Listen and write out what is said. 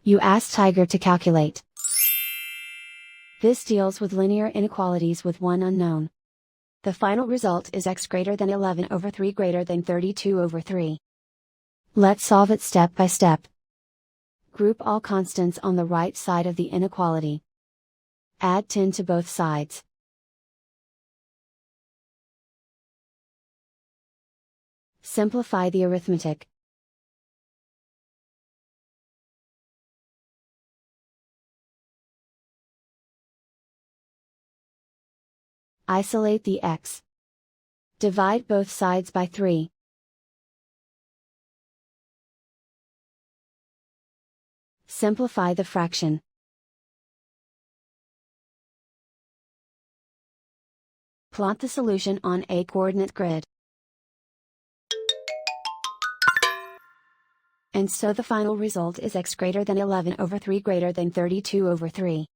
You ask Tiger to calculate. This deals with linear inequalities with one unknown. The final result is x greater than 11 over 3 greater than 32 over 3. Let's solve it step by step. Group all constants on the right side of the inequality. Add 10 to both sides. Simplify the arithmetic. Isolate the x. Divide both sides by 3. Simplify the fraction. Plot the solution on a coordinate grid. And so the final result is x greater than 11 over 3 greater than 32 over 3.